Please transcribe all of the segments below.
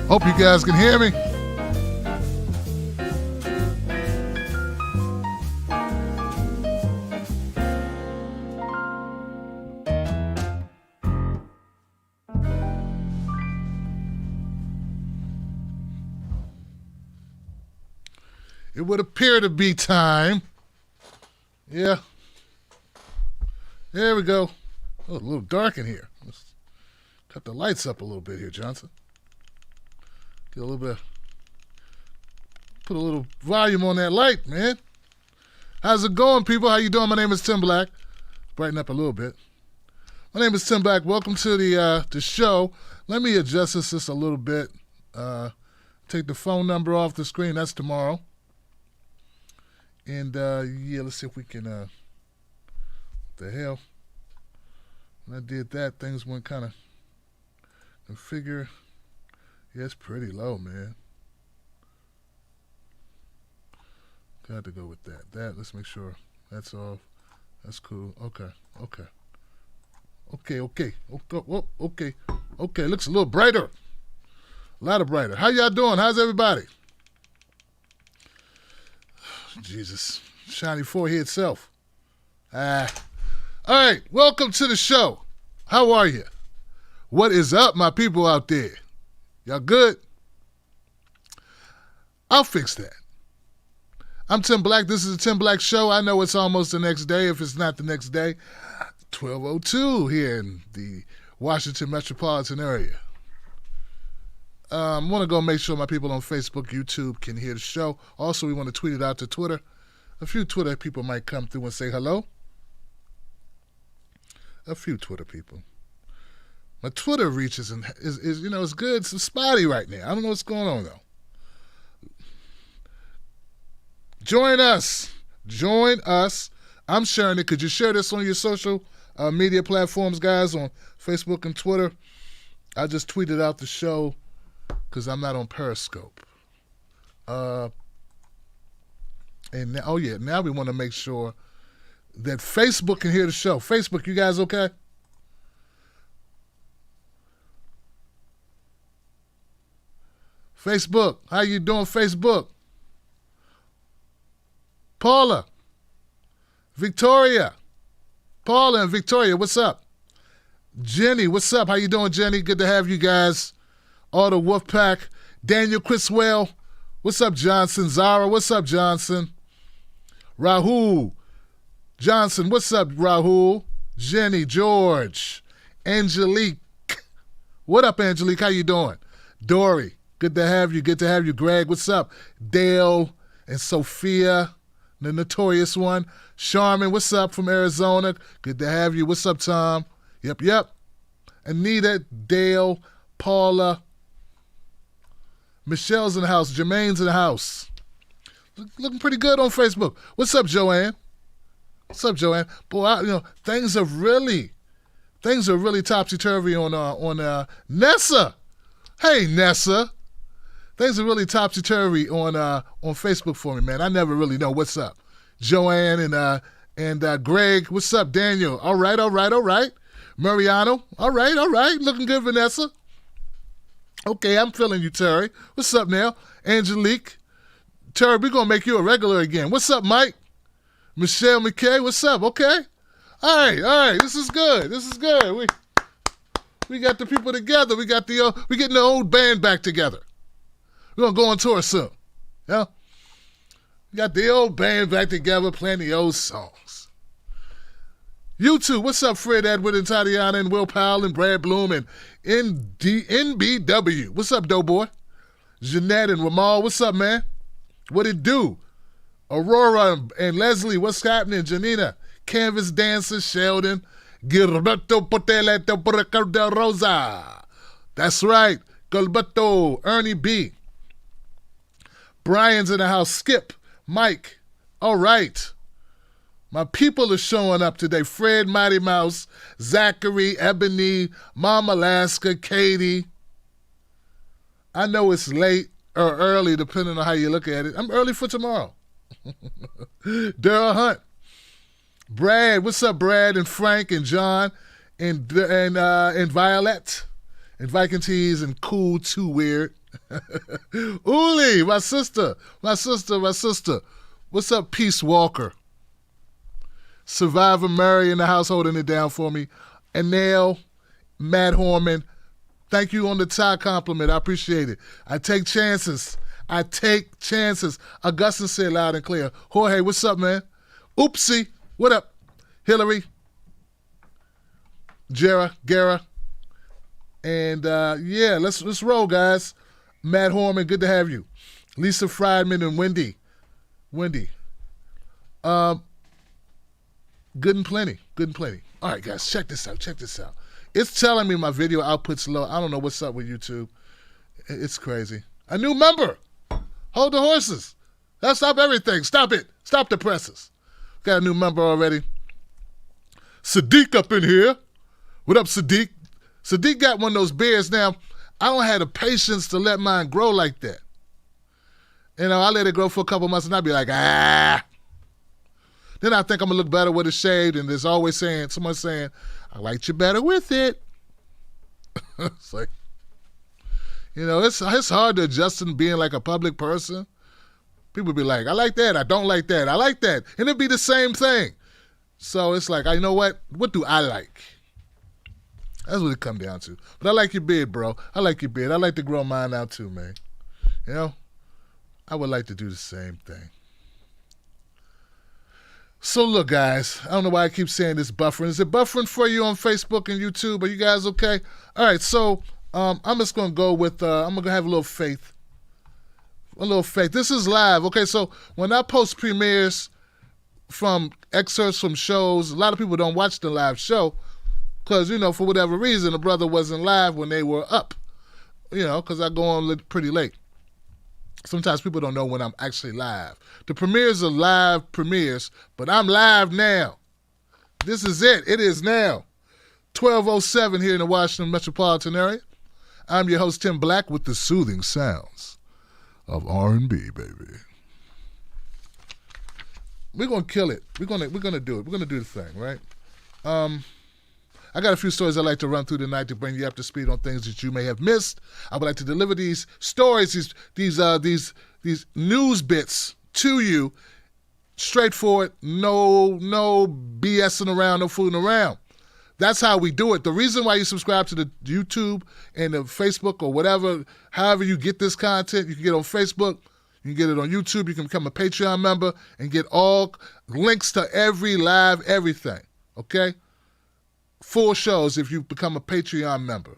Hope you guys can hear me. It would appear to be time. Yeah. There we go. Oh, a little dark in here. Let's cut the lights up a little bit here, Johnson. Get a little bit, put a little volume on that light, man. How's it going, people? How you doing? My name is Tim Black. Brighten up a little bit. My name is Tim Black. Welcome to the show. Let me adjust this just a little bit. Take the phone number off the screen. That's tomorrow. And, yeah, let's see if we can, what the hell? When I did that, things went kind of configure. Yeah, it's pretty low, man. Got to go with that. Let's make sure that's off. That's cool. Okay. Looks a little brighter. A lot brighter. How y'all doing? How's everybody? Jesus. Shiny forehead self. All right. Welcome to the show. How are you? What is up, my people out there? Y'all good? I'll fix that. I'm Tim Black. This is the Tim Black Show. I know it's almost the next day. If it's not the next day, 12:02 here in the Washington metropolitan area. I want to go make sure my people on Facebook, YouTube can hear the show. Also, we want to tweet it out to Twitter. A few Twitter people might come through and say hello. A few Twitter people. My Twitter reach is you know, it's good. It's spotty right now. I don't know what's going on, though. Join us. I'm sharing it. Could you share this on your social media platforms, guys, on Facebook and Twitter? I just tweeted out the show because I'm not on Periscope. And now, now we want to make sure that Facebook can hear the show. Facebook, you guys okay? Facebook, how you doing, Facebook? Paula, Victoria, Paula and Victoria, what's up? Jenny, what's up? How you doing, Jenny? Good to have you guys. All the Wolfpack. Daniel Criswell, what's up, Johnson? Zara, what's up, Johnson? Rahul Johnson, what's up, Rahul? Jenny, George, Angelique. What up, Angelique? How you doing? Dory, good to have you. Good to have you. Greg, what's up? Dale and Sophia, the notorious one. Charmin, what's up from Arizona? Good to have you. What's up, Tom? Yep. Anita, Dale, Paula. Michelle's in the house. Jermaine's in the house. Looking pretty good on Facebook. What's up, Joanne? Boy, things have really Things are really topsy-turvy on Nessa. Hey, Nessa. Things are really topsy-turvy on Facebook for me, man. I never really know what's up. Joanne and Greg, what's up, Daniel? All right. Mariano, all right. Looking good, Vanessa. Okay, I'm feeling you, Terry. What's up now? Angelique. Terry, we're going to make you a regular again. What's up, Mike? Michelle McKay, what's up? Okay. All right. This is good. We got the people together. We getting the old band back together. We're going to go on tour soon. Yeah? We got the old band back together playing the old songs. YouTube, what's up, Fred Edward and Tatiana and Will Powell and Brad Bloom and NBW. What's up, Doughboy? Jeanette and Ramal, what's up, man? What it do? Aurora and Leslie, what's happening? Janina, Canvas Dancer, Sheldon, Gilberto Poteleto Porca Rosa. That's right, Gilberto, Ernie B. Brian's in the house, Skip, Mike. All right. My people are showing up today. Fred, Mighty Mouse, Zachary, Ebony, Mom Alaska, Katie. I know it's late or early, depending on how you look at it. I'm early for tomorrow. Daryl Hunt. Brad, what's up, Brad and Frank and John and Violet and Viking Tees and Cool Too Weird. Uli, my sister. What's up, Peace Walker? Survivor Mary in the house holding it down for me. And Nail, Matt Horman. Thank you on the tie compliment. I appreciate it. I take chances. Augustin said loud and clear. Jorge, what's up, man? Oopsie. What up? Hillary. Gara. And let's roll, guys. Matt Horman, good to have you. Lisa Friedman and Wendy. Good and plenty. All right, guys, check this out. It's telling me my video output's low. I don't know what's up with YouTube. It's crazy. A new member. Hold the horses. Let's stop everything. Stop it. Stop the presses. Got a new member already. Sadiq up in here. What up, Sadiq? Sadiq got one of those beards. Now, I don't have the patience to let mine grow like that. You know, I let it grow for a couple months and I'd be like, Then I think I'm going to look better with it shaved, and there's always someone saying, I liked you better with it. It's like, you know, it's hard to adjust to being like a public person. People be like, I like that, I don't like that, I like that. And it'd be the same thing. So it's like, you know what? What do I like? That's what it come down to. But I like your beard, bro. I like your beard. I like to grow mine out too, man. You know? I would like to do the same thing. So look, guys, I don't know why I keep saying this buffering. Is it buffering for you on Facebook and YouTube? Are you guys okay? All right, so I'm just going to go with, I'm going to have a little faith. This is live. Okay, so when I post premieres from excerpts from shows, a lot of people don't watch the live show because, you know, for whatever reason, the brother wasn't live when they were up, you know, because I go on pretty late. Sometimes people don't know when I'm actually live. The premieres are live premieres, but I'm live now. This is it. It is now. 12:07 here in the Washington metropolitan area. I'm your host, Tim Black, with the soothing sounds of R&B, baby. We're going to kill it. We're going to do it. We're going to do the thing, right? I got a few stories I'd like to run through tonight to bring you up to speed on things that you may have missed. I would like to deliver these stories, these news bits to you, straightforward, no BSing around, no fooling around. That's how we do it. The reason why you subscribe to the YouTube and the Facebook or whatever, however you get this content, you can get it on Facebook, you can get it on YouTube, you can become a Patreon member and get all links to every live everything, okay? 4 shows if you become a Patreon member.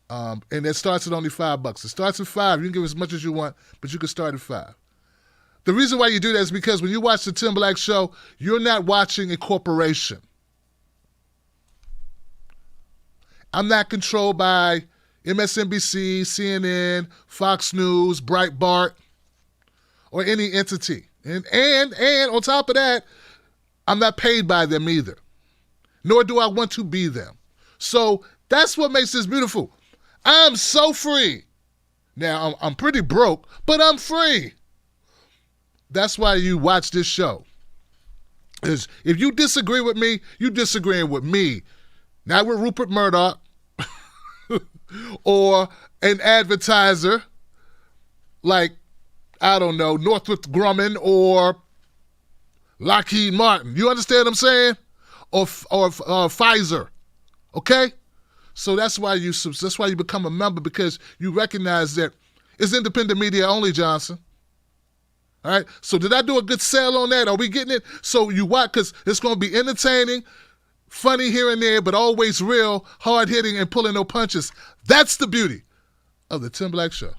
And it starts at only $5. It starts at $5. You can give as much as you want, but you can start at $5. The reason why you do that is because when you watch the Tim Black Show, you're not watching a corporation. I'm not controlled by MSNBC, CNN, Fox News, Breitbart, or any entity. And on top of that, I'm not paid by them either. nor do I want to be them. So that's what makes this beautiful. I'm so free. Now, I'm pretty broke, but I'm free. That's why you watch this show. Is if you disagree with me, you disagreeing with me. Not with Rupert Murdoch or an advertiser like, I don't know, Northrop Grumman or Lockheed Martin. You understand what I'm saying? Or Pfizer. Okay? So that's why you become a member, because you recognize that it's independent media only, Johnson. All right? So did I do a good sell on that? Are we getting it? So you watch, because it's going to be entertaining, funny here and there, but always real, hard-hitting, and pulling no punches. That's the beauty of the Tim Black Show.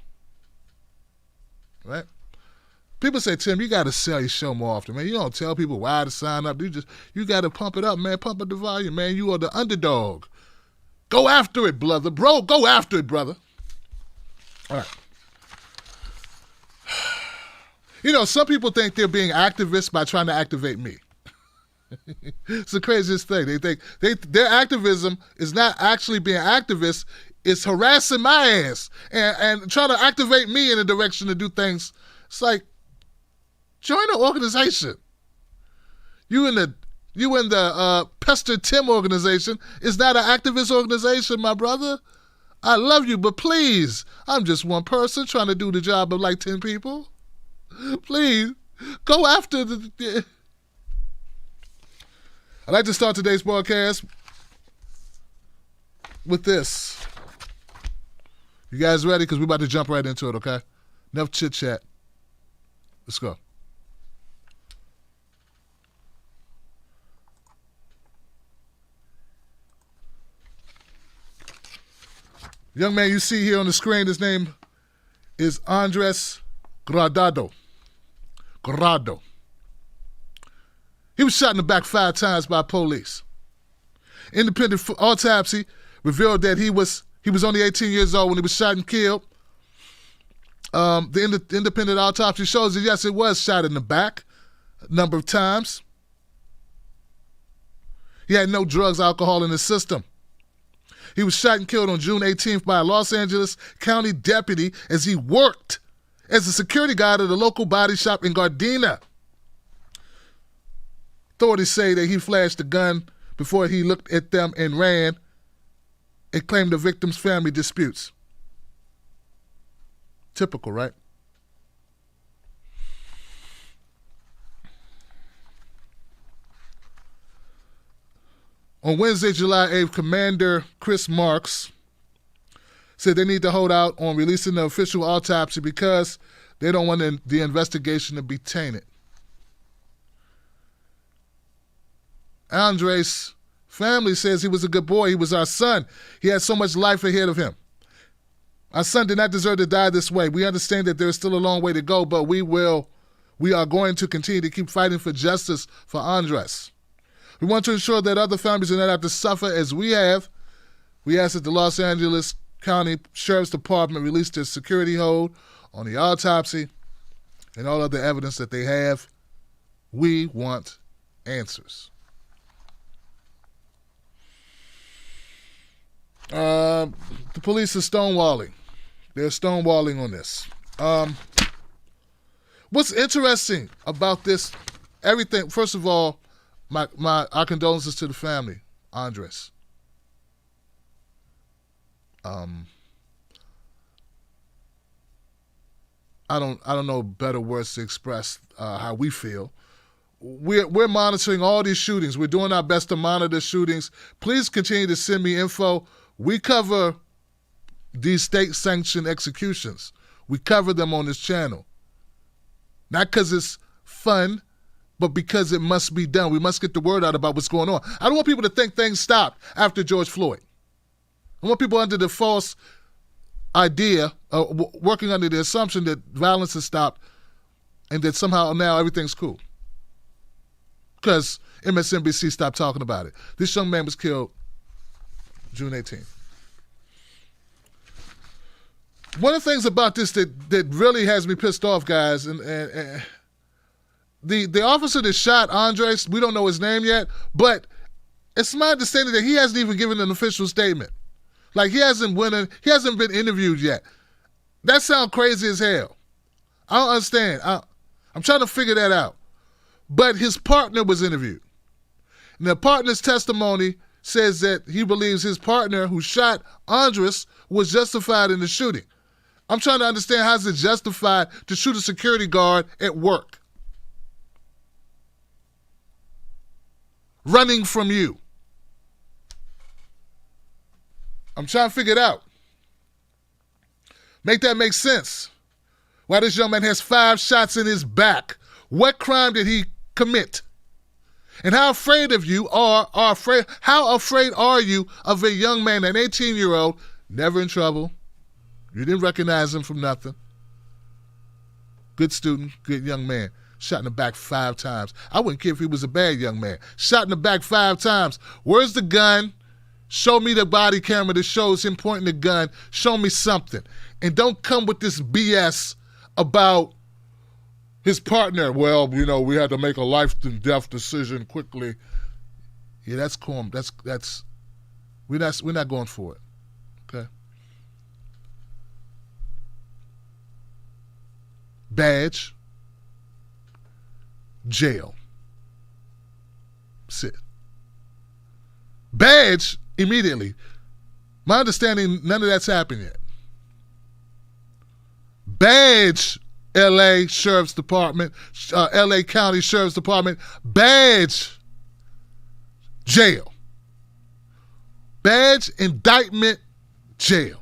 Right? People say, Tim, you got to sell your show more often, man. You don't tell people why to sign up. You got to pump it up, man. Pump up the volume, man. You are the underdog. Go after it, brother. Bro, go after it, brother. All right. You know, some people think they're being activists by trying to activate me. It's the craziest thing. They think their activism is not actually being activists. It's harassing my ass and trying to activate me in a direction to do things. It's like, join an organization. You in the Pester Tim organization is not an activist organization, my brother. I love you, but please, I'm just one person trying to do the job of like 10 people. Please, go after the... I'd like to start today's broadcast with this. You guys ready? Because we're about to jump right into it, okay? Enough chit-chat. Let's go. The young man you see here on the screen, his name is Andres Guardado. Guardado. He was shot in the back 5 times by police. Independent autopsy revealed that he was only 18 years old when he was shot and killed. The independent autopsy shows that, yes, it was shot in the back a number of times. He had no drugs, alcohol in his system. He was shot and killed on June 18th by a Los Angeles County deputy as he worked as a security guard at a local body shop in Guardado. Authorities say that he flashed the gun before he looked at them and ran, and claimed the victim's family disputes. Typical, right? On Wednesday, July 8th, Commander Chris Marks said they need to hold out on releasing the official autopsy because they don't want the investigation to be tainted. Andres' family says he was a good boy. He was our son. He had so much life ahead of him. Our son did not deserve to die this way. We understand that there is still a long way to go, but we are going to continue to keep fighting for justice for Andres. We want to ensure that other families do not have to suffer as we have. We ask that the Los Angeles County Sheriff's Department release their security hold on the autopsy and all other evidence that they have. We want answers. The police are stonewalling. They're stonewalling on this. What's interesting about this, everything, first of all, our condolences to the family, Andres. I don't know better words to express how we feel. We're monitoring all these shootings. We're doing our best to monitor shootings. Please continue to send me info. We cover these state-sanctioned executions. We cover them on this channel. Not because it's fun, but because it must be done. We must get the word out about what's going on. I don't want people to think things stopped after George Floyd. I want people under the false idea, working under the assumption that violence has stopped and that somehow now everything's cool. Because MSNBC stopped talking about it. This young man was killed June 18th. One of the things about this that really has me pissed off, guys, and the officer that shot Andres, we don't know his name yet, but It's my understanding that he hasn't even given an official statement. Like, he hasn't been interviewed yet. That sounds crazy as hell. I don't understand. I'm trying to figure that out. But his partner was interviewed. And the partner's testimony says that he believes his partner who shot Andres was justified in the shooting. I'm trying to understand, how is it justified to shoot a security guard at work? Running from you. I'm trying to figure it out. Make that make sense. Why this young man has 5 shots in his back. What crime did he commit? And how afraid are you of a young man, an 18-year-old, never in trouble? You didn't recognize him from nothing. Good student, good young man. Shot in the back 5 times. I wouldn't care if he was a bad young man. Shot in the back 5 times. Where's the gun? Show me the body camera that shows him pointing the gun. Show me something. And don't come with this BS about his partner. Well, we had to make a life and death decision quickly. Yeah, that's calm. That's we're not going for it. Okay. Badge. Jail. Sit. Badge immediately. My understanding, none of that's happened yet. Badge, LA Sheriff's Department, LA County Sheriff's Department. Badge, jail. Badge, indictment, jail.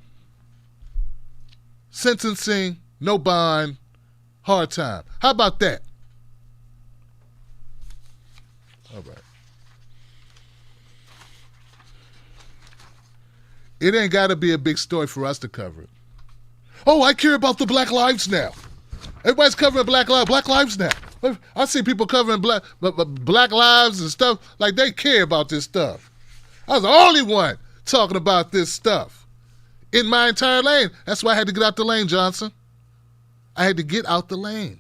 Sentencing, no bond, hard time. How about that? All right. It ain't got to be a big story for us to cover it. Oh, I care about the Black Lives now. Everybody's covering Black Lives now. I see people covering Black Lives and stuff like they care about this stuff. I was the only one talking about this stuff in my entire lane. That's why I had to get out the lane, Johnson. I had to get out the lane.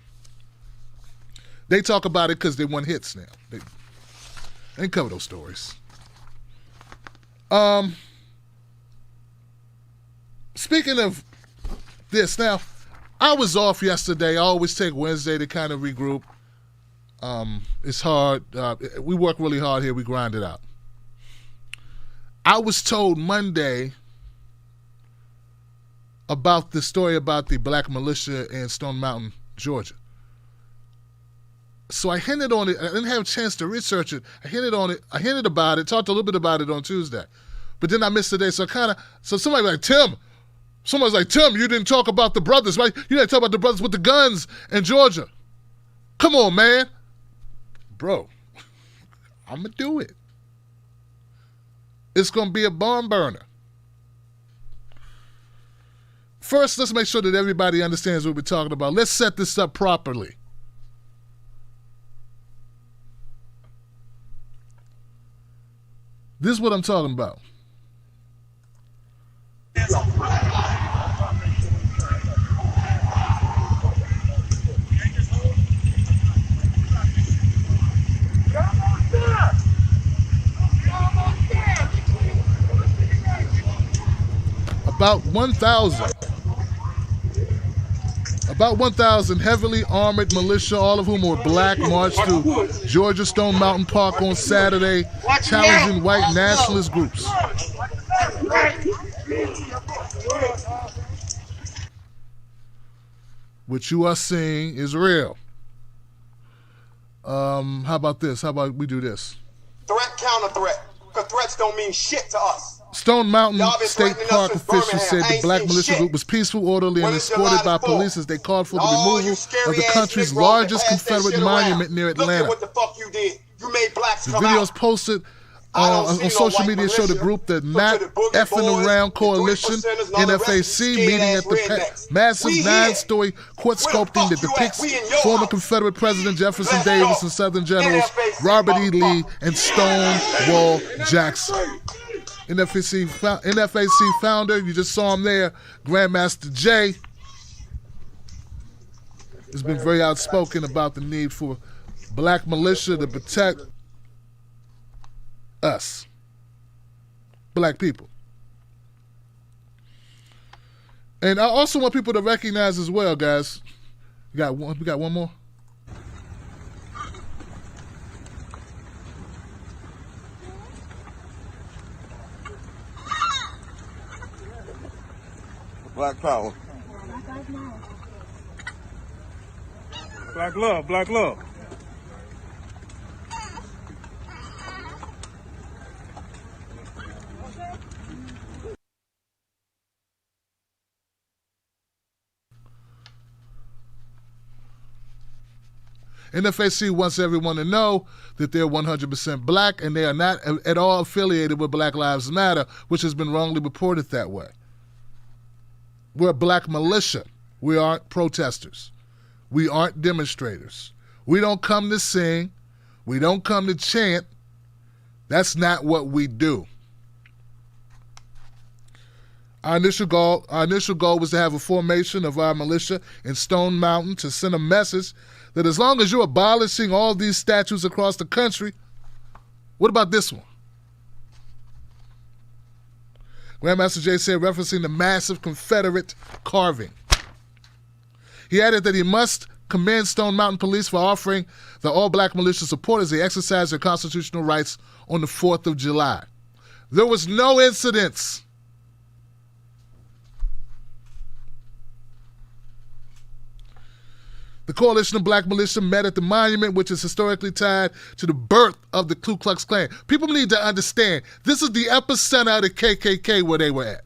They talk about it because they won hits now. They ain't cover those stories. Speaking of this, now, I was off yesterday. I always take Wednesday to kind of regroup. It's hard. We work really hard here. We grind it out. I was told Monday about the story about the black militia in Stone Mountain, Georgia. So I hinted on it. I didn't have a chance to research it. I hinted on it. I hinted about it, talked a little bit about it on Tuesday. But then I missed the day. So somebody was like, Tim, someone's like, Tim, you didn't talk about the brothers, right? You didn't talk about the brothers with the guns in Georgia. Come on, man. Bro, I'm going to do it. It's going to be a barn burner. First, let's make sure that everybody understands what we're talking about. Let's set this up properly. This is what I'm talking about. About 1,000 heavily armored militia, all of whom were black, marched to Georgia Stone Mountain Park on Saturday, challenging white nationalist groups. What you are seeing is real. How about this? How about we do this? Threat, counter threat. Because threats don't mean shit to us. Stone Mountain State Park officials said the black militia group was peaceful, orderly, and escorted by police as they called for the removal of the country's largest Confederate monument near Atlanta. Look at what the fuck you did. You made blacks the come videos out. Posted on social media show the group, the Not Effing Around Coalition, NFAC, meeting at the massive 9-story court sculpting that depicts former Confederate President Jefferson Davis and Southern Generals Robert E. Lee and Stonewall Jackson. NFAC founder, you just saw him there, Grandmaster Jay, has been very outspoken about the need for black militia to protect us. black people. And I also want people to recognize as well, guys. We got one more. Black power. Black love, black love. NFAC wants everyone to know that they're 100% black and they are not at all affiliated with Black Lives Matter, which has been wrongly reported that way. We're a black militia. We aren't protesters. We aren't demonstrators. We don't come to sing. We don't come to chant. That's not what we do. Our initial goal was to have a formation of our militia in Stone Mountain to send a message that as long as you're abolishing all these statues across the country, what about this one? Grandmaster Jay said, referencing the massive Confederate carving. He added that he must commend Stone Mountain Police for offering the all-black militia support as they exercise their constitutional rights on the 4th of July. There was no incidents. The Coalition of Black Militia met at the monument, which is historically tied to the birth of the Ku Klux Klan. People need to understand, this is the epicenter of the KKK where they were at.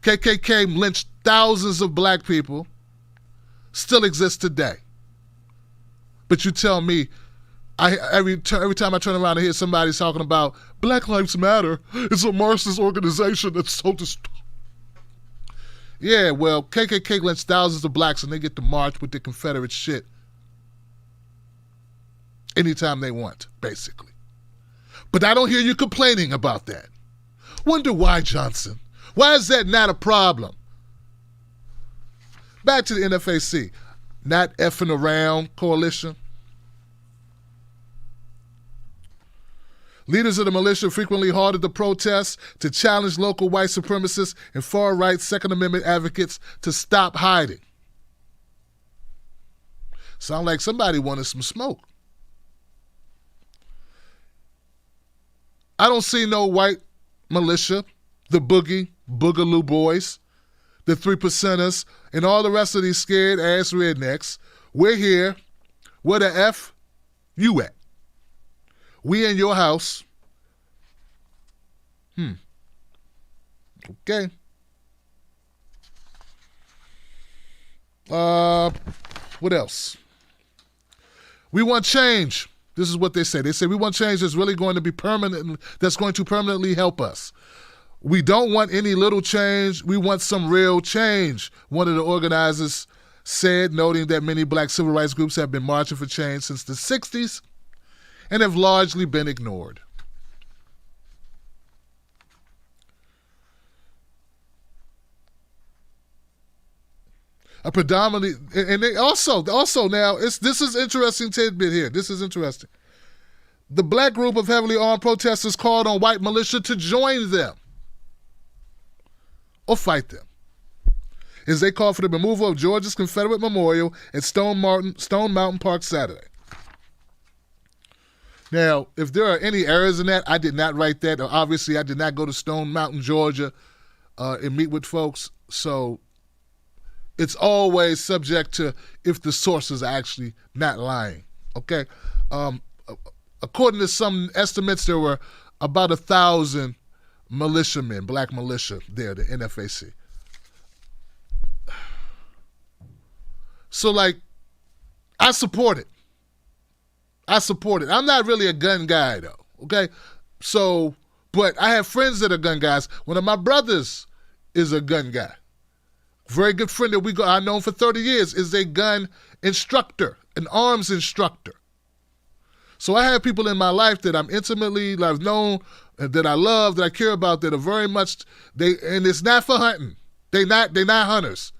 KKK lynched thousands of black people, still exists today. But you tell me, every time I turn around and hear somebody talking about Black Lives Matter, it's a Marxist organization that's so destructive. Yeah, well, KKK lynched thousands of blacks and they get to march with their Confederate shit anytime they want, basically. But I don't hear you complaining about that. Wonder why, Johnson? Why is that not a problem? Back to the NFAC. Not effing around coalition. Leaders of the militia frequently halted the protests to challenge local white supremacists and far-right Second Amendment advocates to stop hiding. Sound like somebody wanted some smoke. I don't see no white militia, the Boogaloo Boys, the 3%ers, and all the rest of these scared-ass rednecks. We're here. Where the F you at? We in your house. Okay. What else? We want change. This is what they say. They say we want change that's really going to be permanent, that's going to permanently help us. We don't want any little change. We want some real change, one of the organizers said, noting that many black civil rights groups have been marching for change since the 60s and have largely been ignored. A predominantly, and they also now, this is interesting tidbit here. This is interesting. The black group of heavily armed protesters called on white militia to join them or fight them as they called for the removal of Georgia's Confederate Memorial at Stone Mountain Park Saturday. Now, if there are any errors in that, I did not write that. Obviously, I did not go to Stone Mountain, Georgia, and meet with folks. So it's always subject to if the sources are actually not lying. Okay? According to some estimates, there were about 1,000 militiamen, black militia there, the NFAC. So, like, I support it. I'm not really a gun guy, though, okay? So, but I have friends that are gun guys. One of my brothers is a gun guy. Very good friend that I've known for 30 years is a gun instructor, an arms instructor. So I have people in my life that I'm intimately, I've known, that I love, that I care about, that are very much, and it's not for hunting. They're not hunters.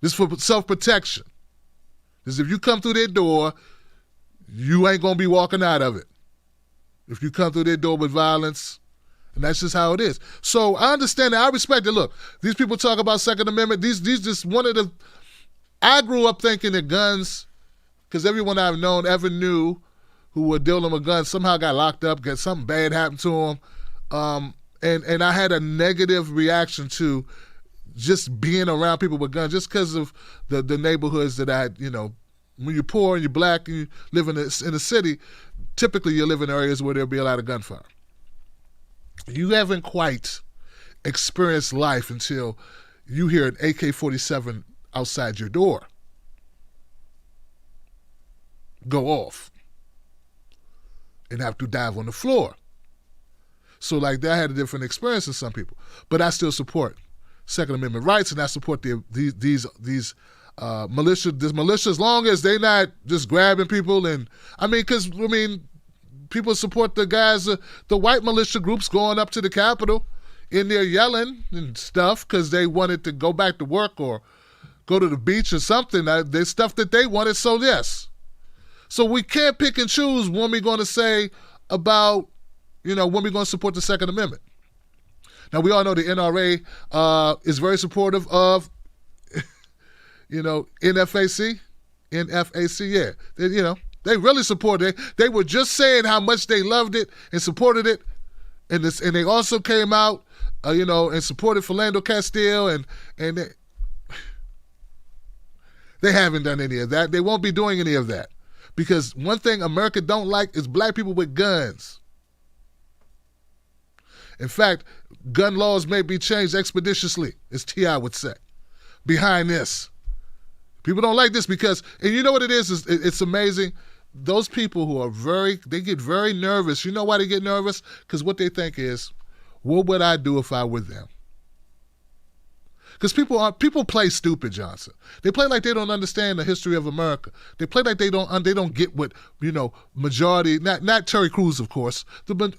This is for self-protection. Because if you come through their door, you ain't going to be walking out of it. if you come through their door with violence. And that's just how it is. So I understand that. I respect it. Look, these people talk about Second Amendment. These just one of the... I grew up thinking that guns, because everyone I've known ever knew who were dealing with guns somehow got locked up, got something bad happened to them. And I had a negative reaction to just being around people with guns just because of the neighborhoods that I had, when you're poor and you're black and you live in a city, typically you live in areas where there'll be a lot of gunfire. You haven't quite experienced life until you hear an AK-47 outside your door go off and have to dive on the floor. So like that, I had a different experience than some people, but I still support Second Amendment rights, and I support these militia, this militia, as long as they're not just grabbing people. And people support the guys, the white militia groups going up to the Capitol in there yelling and stuff because they wanted to go back to work or go to the beach or something. There's stuff that they wanted, so yes. So we can't pick and choose when we're going to say about, when we're going to support the Second Amendment. Now, we all know the NRA is very supportive of, NFAC, yeah. They really support it. They were just saying how much they loved it and supported it, and they also came out, and supported Philando Castile, and they haven't done any of that. They won't be doing any of that, because one thing America don't like is black people with guns. In fact, gun laws may be changed expeditiously, as T.I. would say, behind this. People don't like this because, and you know what it is it's amazing. Those people who they get very nervous. You know why they get nervous? Because what they think is, what would I do if I were them? Because people play stupid, Johnson. They play like they don't understand the history of America. They play like they don't get what, majority, not Terry Crews, of course,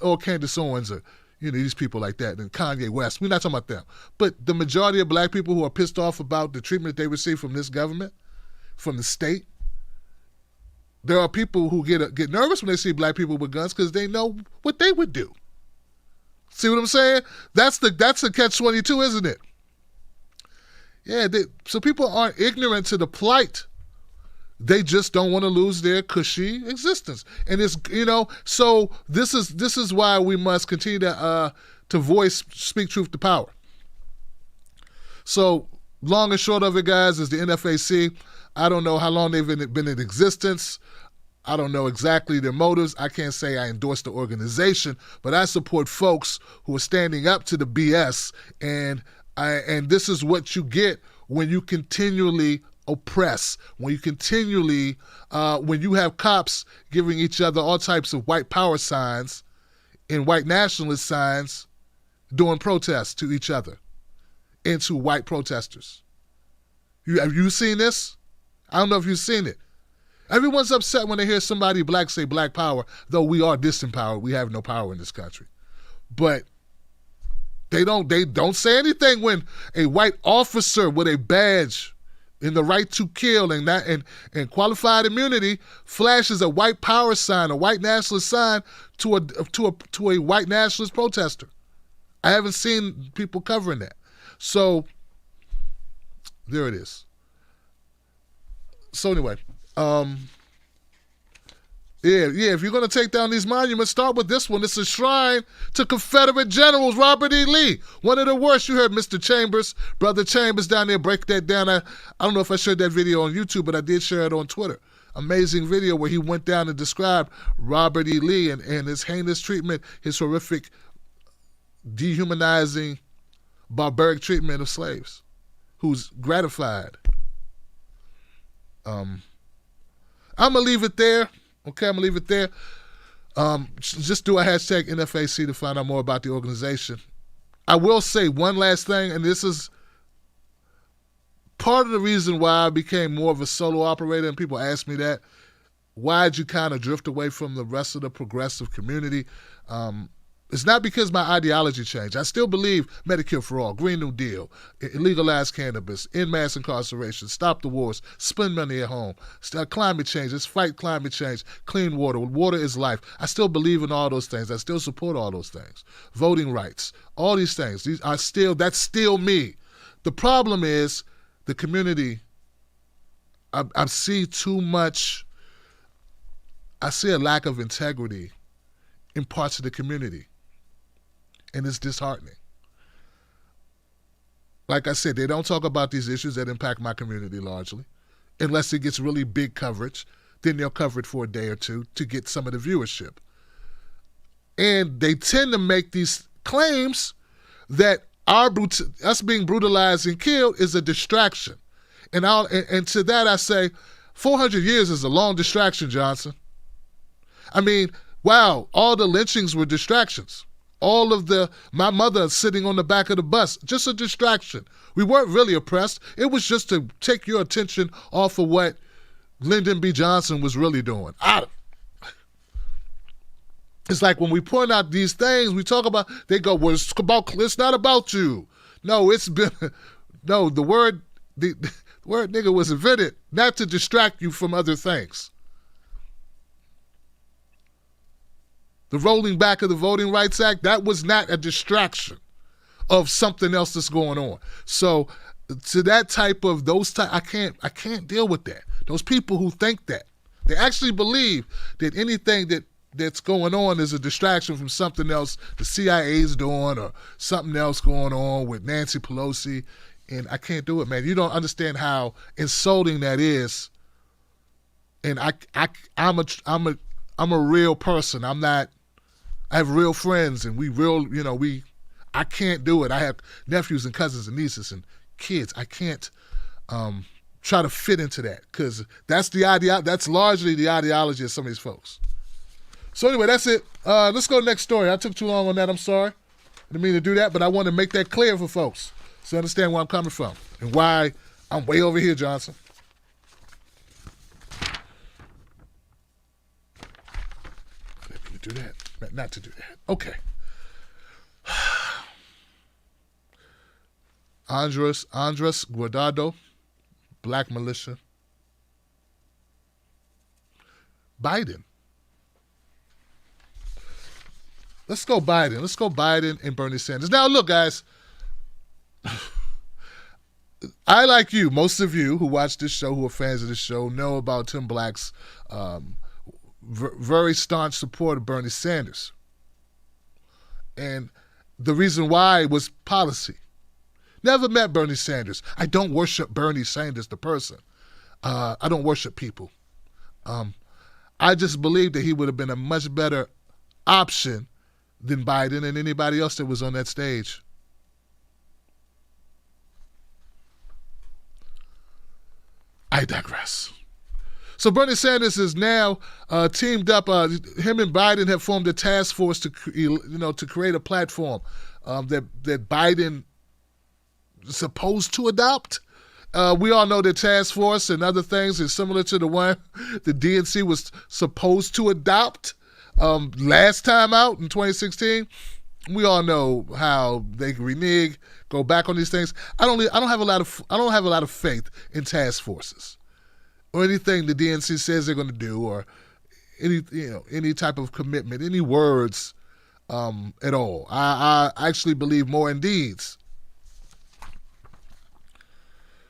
or Candace Owens, or, these people like that, and Kanye West. We're not talking about them. But the majority of black people who are pissed off about the treatment they receive from this government, from the state, there are people who get nervous when they see black people with guns because they know what they would do. See what I'm saying? That's a catch-22, isn't it? Yeah, so people aren't ignorant to the plight. They just don't want to lose their cushy existence. And it's, so this is why we must continue to speak truth to power. So long and short of it, guys, is the NFAC. I don't know how long they've been in existence. I don't know exactly their motives. I can't say I endorse the organization, but I support folks who are standing up to the BS. And this is what you get when you continually oppress, when you have cops giving each other all types of white power signs and white nationalist signs doing protests to each other and to white protesters. Have you seen this? I don't know if you've seen it. Everyone's upset when they hear somebody black say black power, though we are disempowered. We have no power in this country. But they don't say anything when a white officer with a badge and the right to kill and qualified immunity flashes a white power sign, a white nationalist sign to a white nationalist protester. I haven't seen people covering that. So there it is. So anyway, if you're going to take down these monuments, start with this one. It's a shrine to Confederate generals Robert E. Lee. One of the worst. You heard Mr. Chambers, Brother Chambers down there break that down. I don't know if I shared that video on YouTube, but I did share it on Twitter. Amazing video where he went down and described Robert E. Lee and his heinous treatment, his horrific, dehumanizing, barbaric treatment of slaves, who's gratified. I'm going to leave it there. Okay, I'm going to leave it there. Just do a hashtag NFAC to find out more about the organization. I will say one last thing, and this is part of the reason why I became more of a solo operator, and people ask me that. Why'd you kind of drift away from the rest of the progressive community? It's not because my ideology changed. I still believe Medicare for all, Green New Deal, legalize cannabis, end mass incarceration, stop the wars, spend money at home, climate change, let's fight climate change, clean water. Water is life. I still believe in all those things. I still support all those things. Voting rights, all these things. That's still me. The problem is the community. I see too much. I see a lack of integrity in parts of the community, and it's disheartening. Like I said, they don't talk about these issues that impact my community largely, unless it gets really big coverage. Then they'll cover it for a day or two to get some of the viewership. And they tend to make these claims that us being brutalized and killed is a distraction. And to that I say, 400 years is a long distraction, Johnson. I mean, wow, all the lynchings were distractions. All of my mother sitting on the back of the bus, just a distraction. We weren't really oppressed. It was just to take your attention off of what Lyndon B. Johnson was really doing. It's like when we point out these things, we talk about, they go, well, it's not about you. No, the word nigga was invented not to distract you from other things. The rolling back of the Voting Rights Act, that was not a distraction of something else that's going on. So to that type of I can't deal with that. Those people who think that. They actually believe that anything that's going on is a distraction from something else the CIA's doing or something else going on with Nancy Pelosi. And I can't do it, man. You don't understand how insulting that is. And I'm a real person. I have real friends, and I can't do it. I have nephews and cousins and nieces and kids. I can't try to fit into that because that's largely the ideology of some of these folks. So anyway, that's it. Let's go to the next story. I took too long on that. I'm sorry. I didn't mean to do that, but I want to make that clear for folks so understand where I'm coming from and why I'm way over here, Johnson. I didn't mean to do that. Not to do that. Okay. Andres Guardado, Black Militia. Biden. Let's go Biden and Bernie Sanders. Now, look, guys. I, like you, most of you who watch this show, who are fans of this show, know about Tim Black's very staunch support of Bernie Sanders. And the reason why was policy. Never met Bernie Sanders. I don't worship Bernie Sanders, the person. I don't worship people. I just believe that he would have been a much better option than Biden and anybody else that was on that stage. I digress. So Bernie Sanders is now teamed up. Him and Biden have formed a task force to create a platform that Biden is supposed to adopt. We all know that task force and other things is similar to the one the DNC was supposed to adopt last time out in 2016. We all know how they renege, go back on these things. I don't have a lot of faith in task forces or anything the DNC says they're going to do, or any type of commitment, any words at all. I actually believe more in deeds.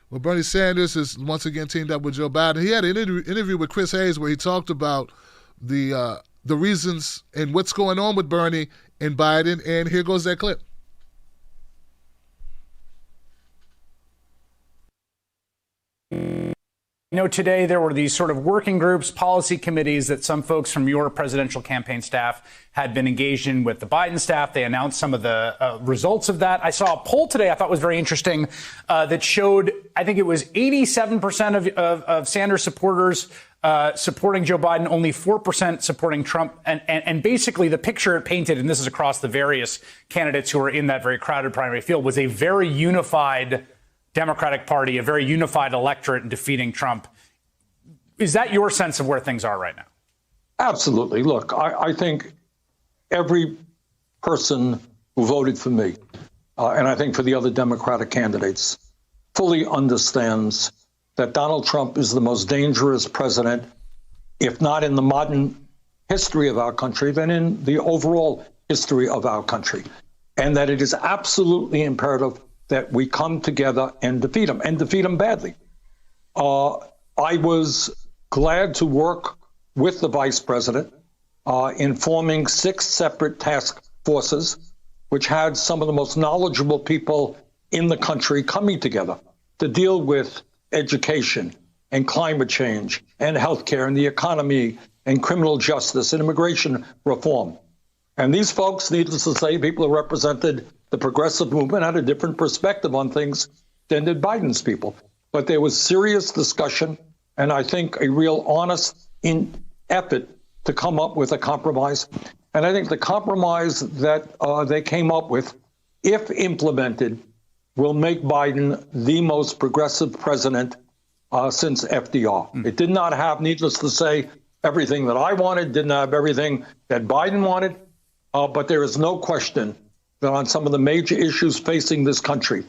Well, Bernie Sanders is once again teamed up with Joe Biden. He had an interview with Chris Hayes where he talked about the reasons and what's going on with Bernie and Biden, and here goes that clip. Today there were these sort of working groups, policy committees that some folks from your presidential campaign staff had been engaged in with the Biden staff. They announced some of the results of that. I saw a poll today I thought was very interesting that showed, I think it was 87% of Sanders supporters supporting Joe Biden, only 4% supporting Trump. And basically the picture it painted, and this is across the various candidates who are in that very crowded primary field, was a very unified Democratic Party, a very unified electorate in defeating Trump. Is that your sense of where things are right now? Absolutely. Look, I think every person who voted for me, and I think for the other Democratic candidates, fully understands that Donald Trump is the most dangerous president, if not in the modern history of our country, then in the overall history of our country. And that it is absolutely imperative that we come together and defeat him badly. I was glad to work with the vice president in forming 6 separate task forces, which had some of the most knowledgeable people in the country coming together to deal with education and climate change and healthcare and the economy and criminal justice and immigration reform. And these folks, needless to say, people who represented the progressive movement, had a different perspective on things than did Biden's people. But there was serious discussion and I think a real honest effort to come up with a compromise. And I think the compromise that they came up with, if implemented, will make Biden the most progressive president since FDR. It did not have, needless to say, everything that I wanted, didn't have everything that Biden wanted, but there is no question that on some of the major issues facing this country,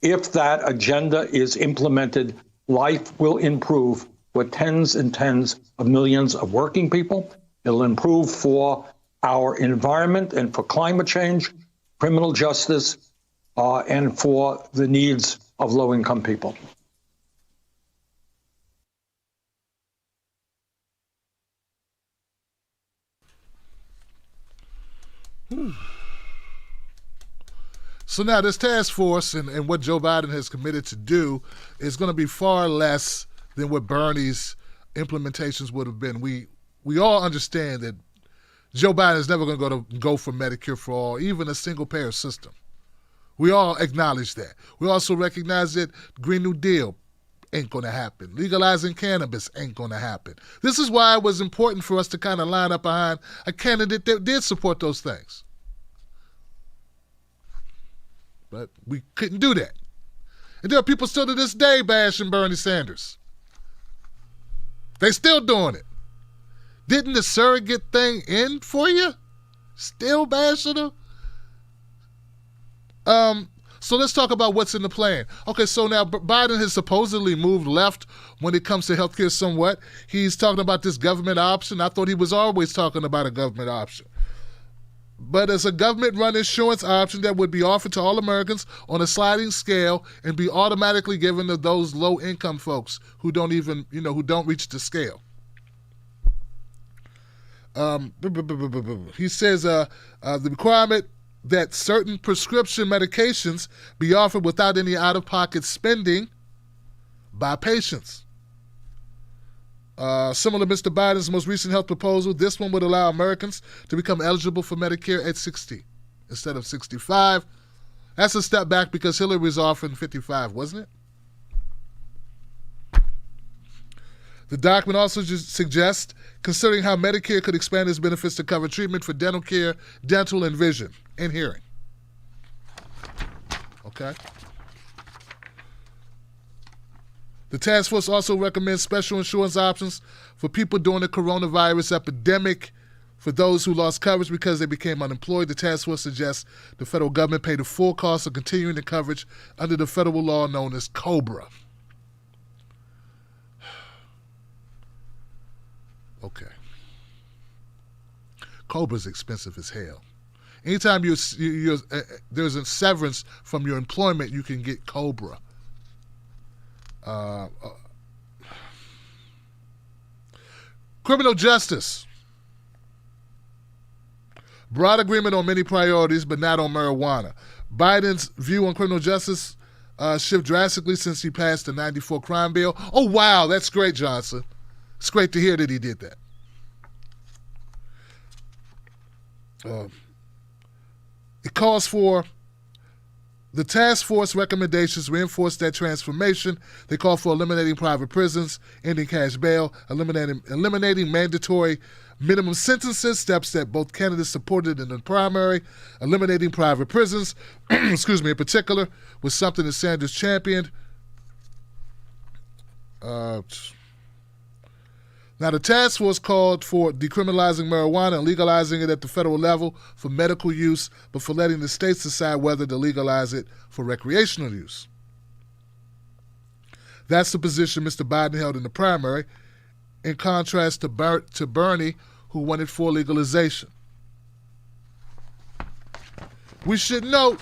if that agenda is implemented, life will improve for tens and tens of millions of working people. It'll improve for our environment and for climate change, criminal justice, and for the needs of low-income people. So now this task force and what Joe Biden has committed to do is going to be far less than what Bernie's implementations would have been. We all understand that Joe Biden is never going to go for Medicare for all, even a single-payer system. We all acknowledge that. We also recognize that Green New Deal ain't going to happen. Legalizing cannabis ain't going to happen. This is why it was important for us to kind of line up behind a candidate that did support those things. But we couldn't do that. And there are people still to this day bashing Bernie Sanders. They still doing it. Didn't the surrogate thing end for you? Still bashing her? So let's talk about what's in the plan. Okay, so now Biden has supposedly moved left when it comes to healthcare somewhat. He's talking about this government option. I thought he was always talking about a government option. But as a government-run insurance option that would be offered to all Americans on a sliding scale and be automatically given to those low-income folks who don't even, who don't reach the scale. He says the requirement that certain prescription medications be offered without any out-of-pocket spending by patients. Similar to Mr. Biden's most recent health proposal, this one would allow Americans to become eligible for Medicare at 60 instead of 65. That's a step back because Hillary was offering 55, wasn't it? The document also suggests considering how Medicare could expand its benefits to cover treatment for dental care, dental, and vision, and hearing. Okay. The task force also recommends special insurance options for people during the coronavirus epidemic for those who lost coverage because they became unemployed. The task force suggests the federal government pay the full cost of continuing the coverage under the federal law known as COBRA. Okay. COBRA's expensive as hell. Anytime there's a severance from your employment, you can get COBRA. Criminal justice. Broad agreement on many priorities, but not on marijuana. Biden's view on criminal justice shift drastically since he passed the 94 crime bill. Oh, wow, that's great, Johnson. It's great to hear that he did that. It calls for the task force recommendations reinforce that transformation. They call for eliminating private prisons, ending cash bail, eliminating mandatory minimum sentences, steps that both candidates supported in the primary, eliminating private prisons, in particular, was something that Sanders championed. Now, the task force called for decriminalizing marijuana and legalizing it at the federal level for medical use, but for letting the states decide whether to legalize it for recreational use. That's the position Mr. Biden held in the primary, in contrast to Bernie, who wanted full legalization. We should note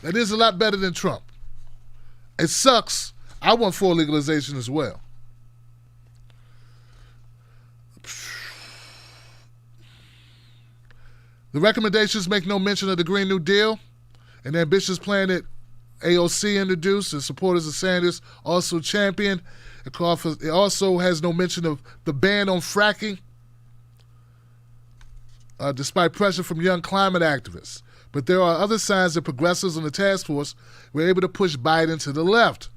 that is a lot better than Trump. It sucks. I want full legalization as well. The recommendations make no mention of the Green New Deal, an ambitious plan that AOC introduced and supporters of Sanders also championed. It also has no mention of the ban on fracking, despite pressure from young climate activists. But there are other signs that progressives on the task force were able to push Biden to the left.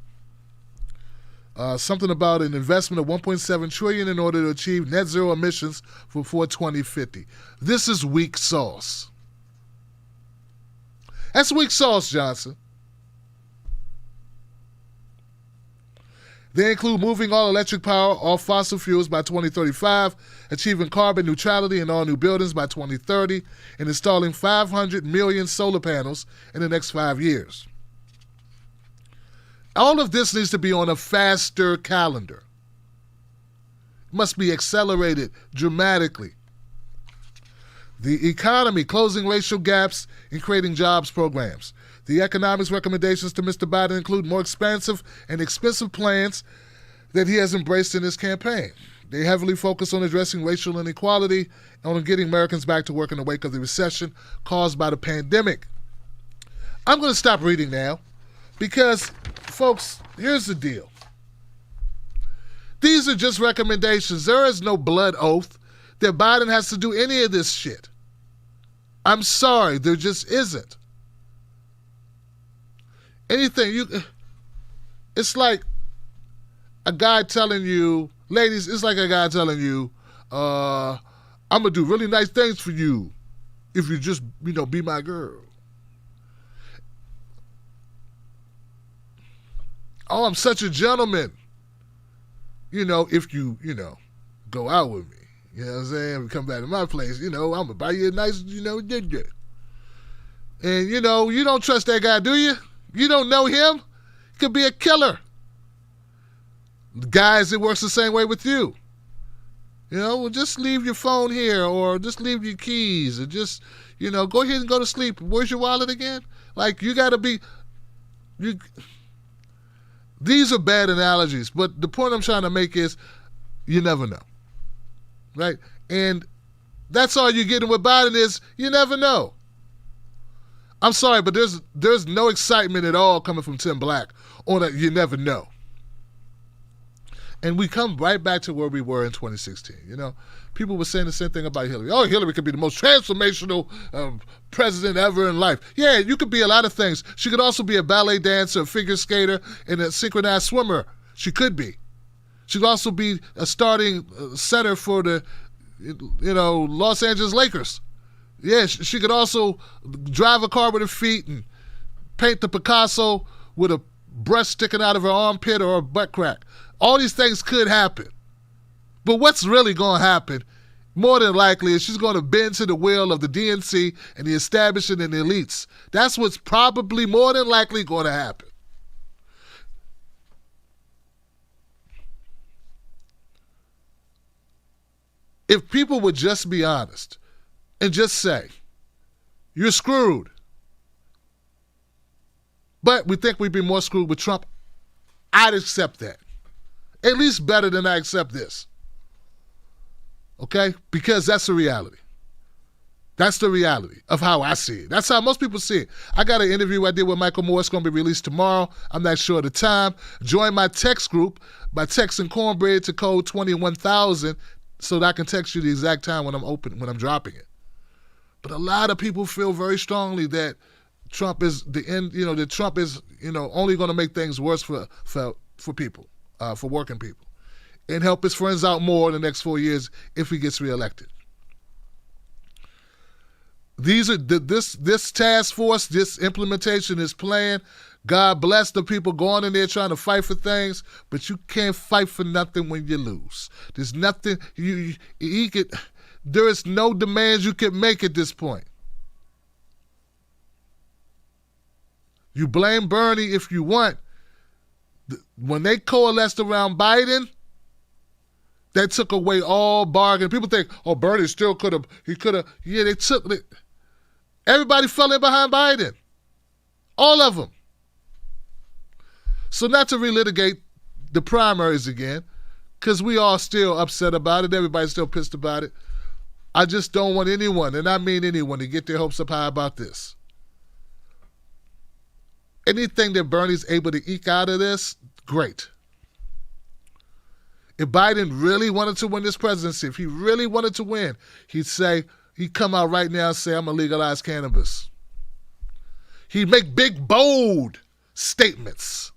Something about an investment of $1.7 trillion in order to achieve net zero emissions before 2050. This is weak sauce. That's weak sauce, Johnson. They include moving all electric power off fossil fuels by 2035, achieving carbon neutrality in all new buildings by 2030, and installing 500 million solar panels in the next 5 years. All of this needs to be on a faster calendar. It must be accelerated dramatically. The economy, closing racial gaps and creating jobs programs. The economics recommendations to Mr. Biden include more expansive and expensive plans that he has embraced in his campaign. They heavily focus on addressing racial inequality and on getting Americans back to work in the wake of the recession caused by the pandemic. I'm going to stop reading now because, folks, here's the deal. These are just recommendations. There is no blood oath that Biden has to do any of this shit. I'm sorry, there just isn't. It's like a guy telling you, ladies, it's like a guy telling you, I'm going to do really nice things for you if you just, be my girl. Oh, I'm such a gentleman. If you, go out with me. You know what I'm saying? We come back to my place, I'm going to buy you a nice, dinner. And, you don't trust that guy, do you? You don't know him? He could be a killer. Guys, it works the same way with you. Well, just leave your phone here or just leave your keys or just, go ahead and go to sleep. Where's your wallet again? Like, you got to be... These are bad analogies, but the point I'm trying to make is you never know, right? And that's all you're getting with Biden is you never know. I'm sorry, but there's no excitement at all coming from Tim Black on that you never know. And we come right back to where we were in 2016. People were saying the same thing about Hillary. Oh, Hillary could be the most transformational president ever in life. Yeah, you could be a lot of things. She could also be a ballet dancer, a figure skater, and a synchronized swimmer. She could be. She could also be a starting center for the, Los Angeles Lakers. Yeah, she could also drive a car with her feet and paint the Picasso with a breast sticking out of her armpit or a butt crack. All these things could happen. But what's really going to happen, more than likely, is she's going to bend to the will of the DNC and the establishment and the elites. That's what's probably more than likely going to happen. If people would just be honest and just say, you're screwed. But we think we'd be more screwed with Trump, I'd accept that. At least better than I accept this. Okay? Because that's the reality. That's the reality of how I see it. That's how most people see it. I got an interview I did with Michael Moore. It's going to be released tomorrow. I'm not sure of the time. Join my text group by texting Cornbread to code 21000 so that I can text you the exact time when I'm dropping it. But a lot of people feel very strongly that Trump is the end, that Trump is, only going to make things worse for people, for working people, and help his friends out more in the next 4 years if he gets reelected. These are this task force, this implementation, this plan. God bless the people going in there trying to fight for things, but you can't fight for nothing when you lose. There's nothing there is no demands you can make at this point. You blame Bernie if you want. When they coalesced around Biden, that took away all bargain. People think, oh, Bernie still could have, yeah, they took it. Everybody fell in behind Biden. All of them. So not to relitigate the primaries again, because we all still upset about it. Everybody's still pissed about it. I just don't want anyone, and I mean anyone, to get their hopes up high about this. Anything that Bernie's able to eke out of this, great. If Biden really wanted to win this presidency, if he really wanted to win, he'd come out right now and say, I'm going to legalize cannabis. He'd make big, bold statements.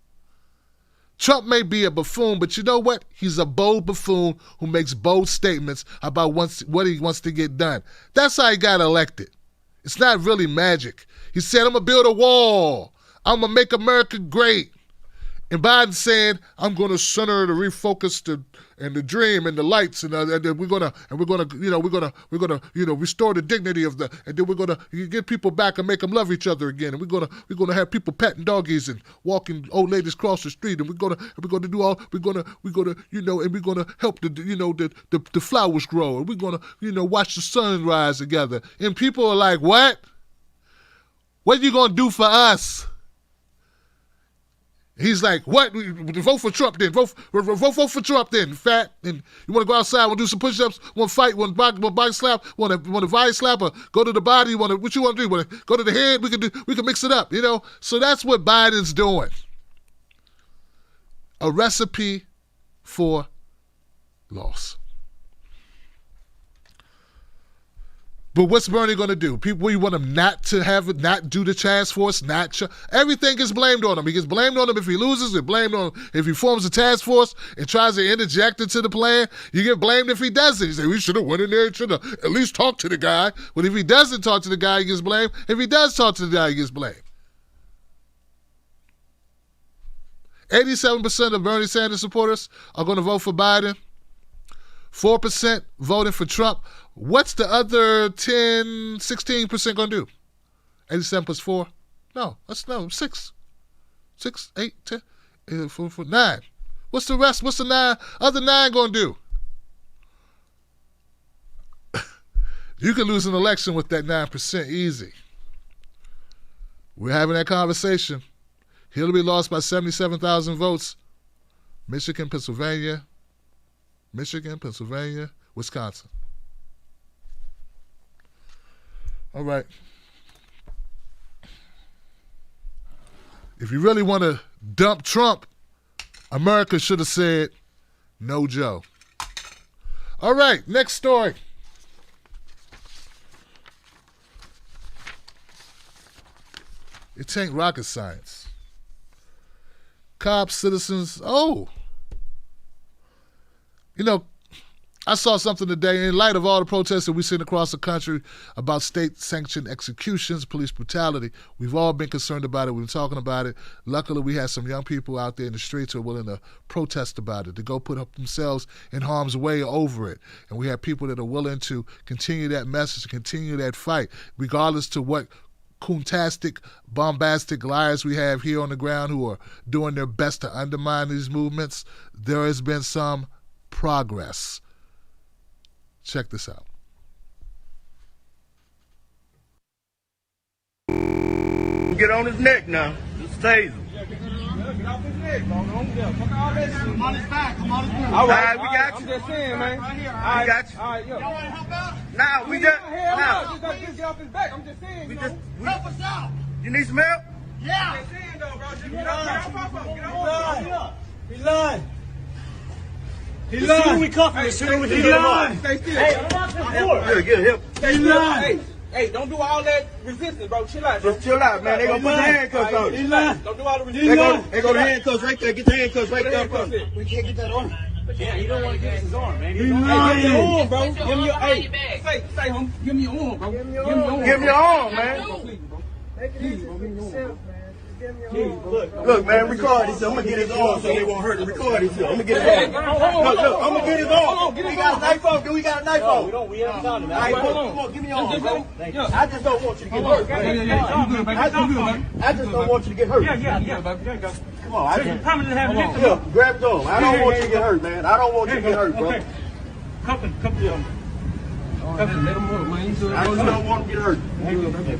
Trump may be a buffoon, but you know what? He's a bold buffoon who makes bold statements about what he wants to get done. That's how he got elected. It's not really magic. He said, I'm going to build a wall. I'm going to make America great. And Biden's saying, I'm going to center the refocus and the dream and the lights, and we're going to restore the dignity of and then we're going to get people back and make them love each other again, and we're going to have people petting doggies and walking old ladies across the street, and we're going to do all and we're going to help the flowers grow, and we're going to watch the sun rise together. And people are like, what? What are you going to do for us? He's like, what? Vote for Trump then. Vote for Trump then, fat. And you want to go outside, want to do some push-ups, want to fight, want to body slap, want to body slap, or go to the body, what you want to do? Want to go to the head? We can mix it up, So that's what Biden's doing. A recipe for loss. But what's Bernie going to do? We want him not do the task force, everything gets blamed on him. He gets blamed on him if he loses, get blamed on him if he forms a task force and tries to interject into the plan. You get blamed if he doesn't. You say, we should have went in there and should have at least talked to the guy. But if he doesn't talk to the guy, he gets blamed. If he does talk to the guy, he gets blamed. 87% of Bernie Sanders supporters are going to vote for Biden. 4% voting for Trump. What's the other 16% going to do? 87 plus 4? No, that's 6. 6, 8, 10, 4, 9. What's the rest? What's the other 9 going to do? You can lose an election with that 9% easy. We're having that conversation. Hillary lost by 77,000 votes. Michigan, Pennsylvania, Wisconsin. All right. If you really want to dump Trump, America should have said, no Joe. All right, next story. It ain't rocket science. Cops, citizens, I saw something today in light of all the protests that we've seen across the country about state-sanctioned executions, police brutality. We've all been concerned about it. We've been talking about it. Luckily, we had some young people out there in the streets who are willing to protest about it, to go put up themselves in harm's way over it. And we have people that are willing to continue that message, to continue that fight, regardless to what coontastic, bombastic liars we have here on the ground who are doing their best to undermine these movements. There has been some progress. Check this out. Get on his neck now. Just tase him. Get off his neck, bro. Fuck all that shit. Come on his back. All right, we got you. I'm just saying, man. Right here. We got you. All right, yo. Y'all want to help out? Nah, we just. Nah. Just get off his back. I'm just saying, help us out. You need some help? Yeah. I'm just saying, though, bro. Just get off. He lying. He's lying. We cuff him. He's lying. Stay still. Hey, get help. Stay still. Hey, don't do all that resistance, bro. Chill out. Just chill out, man. They gonna put the handcuffs on you. He's lying. Don't do all the resistance. They go the handcuffs right there. Get the handcuffs right there. We can't get that on. Yeah, you don't want to get his arm, man. He's lying. Give me your arm, bro. Give me your, say, home. Give me your arm, bro. Give me your arm. Give me your arm, man. Look, man, record this. I'm gonna get his arm so they won't hurt him. Record this. I'm gonna get his arm. Look, I'm gonna get his arm. We got a knife on. We got a knife on. We haven't found him. All right, come on, give me your arm, bro. I just don't want you to get hurt. I just don't want you to get hurt. Yeah. Come on, grab his arm. I don't want you to get hurt, man. I don't want you to get hurt, bro. Cuff him, let him move, man. I just don't want him to get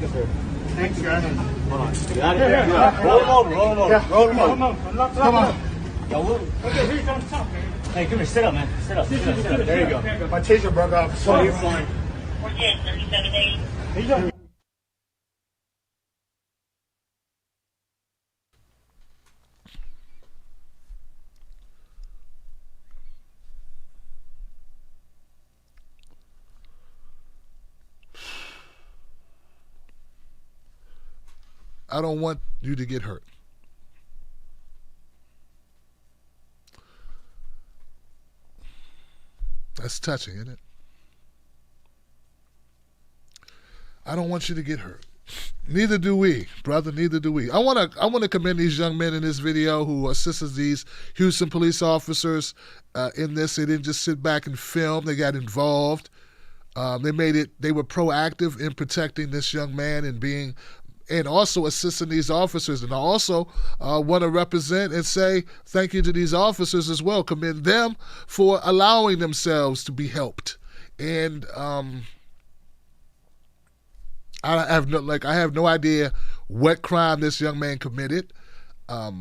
hurt. Thanks, guys. Hold on. Got it? Roll him over. Roll him over. Come on. Okay, here you come to talk, man. Hey, come here, sit up, man. Sit up. There you go. My taser broke off, so you're fine. We're getting 37 days. I don't want you to get hurt. That's touching, isn't it? I don't want you to get hurt. Neither do we, brother. Neither do we. I want to commend these young men in this video who assisted these Houston police officers in this. They didn't just sit back and film. They got involved. They were proactive in protecting this young man and also assisting these officers. And I also want to represent and say thank you to these officers as well. Commend them for allowing themselves to be helped. And I have no idea what crime this young man committed. I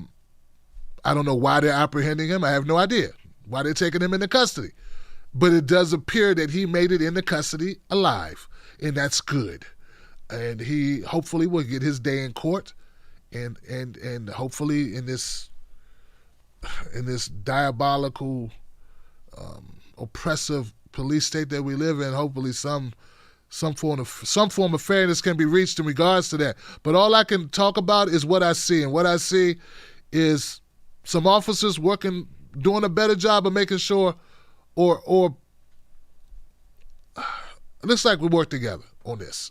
don't know why they're apprehending him. I have no idea why they're taking him into custody. But it does appear that he made it into custody alive, and that's good. And he hopefully will get his day in court, and hopefully in this diabolical, oppressive police state that we live in, hopefully some form of fairness can be reached in regards to that. But all I can talk about is what I see, and what I see is some officers doing a better job of making sure, or it looks like we work together on this.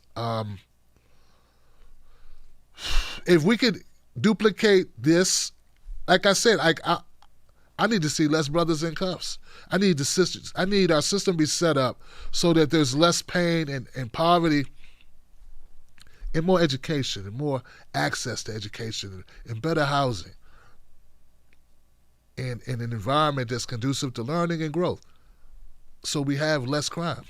If we could duplicate this, like I said, I need to see less brothers in cuffs. I need our system be set up so that there's less pain and poverty, and more education, and more access to education, and better housing, and an environment that's conducive to learning and growth, so we have less crime.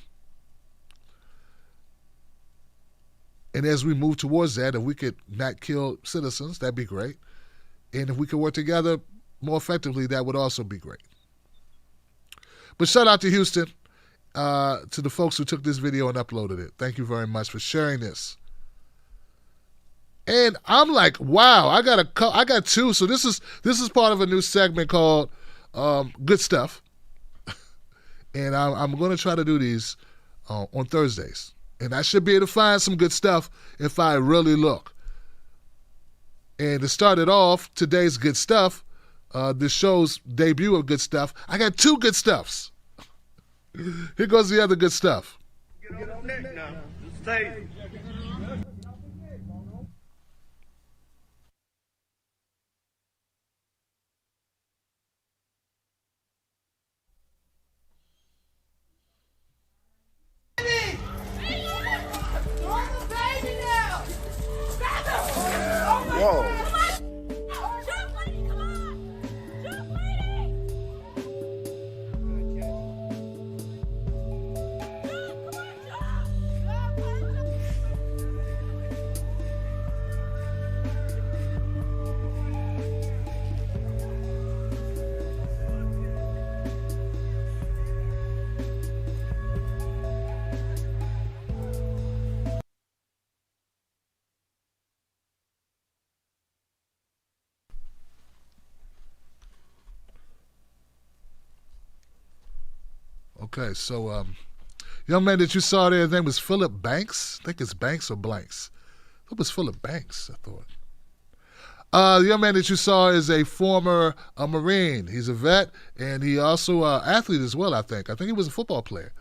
And as we move towards that, if we could not kill citizens, that'd be great. And if we could work together more effectively, that would also be great. But shout out to Houston, to the folks who took this video and uploaded it. Thank you very much for sharing this. And I'm like, wow, I got two. So this is part of a new segment called Good Stuff. And I'm going to try to do these on Thursdays. And I should be able to find some good stuff if I really look. And to start it off, today's Good Stuff, this show's debut of Good Stuff, I got two good stuffs. Here goes the other good stuff. Get on neck now. Just stay. Whoa. Okay, so young man that you saw there, his name was Philip Banks. I think it's Banks or Blanks. It was Philip Banks, I thought. The young man that you saw is a former Marine. He's a vet, and he also athlete as well, I think. I think he was a football player.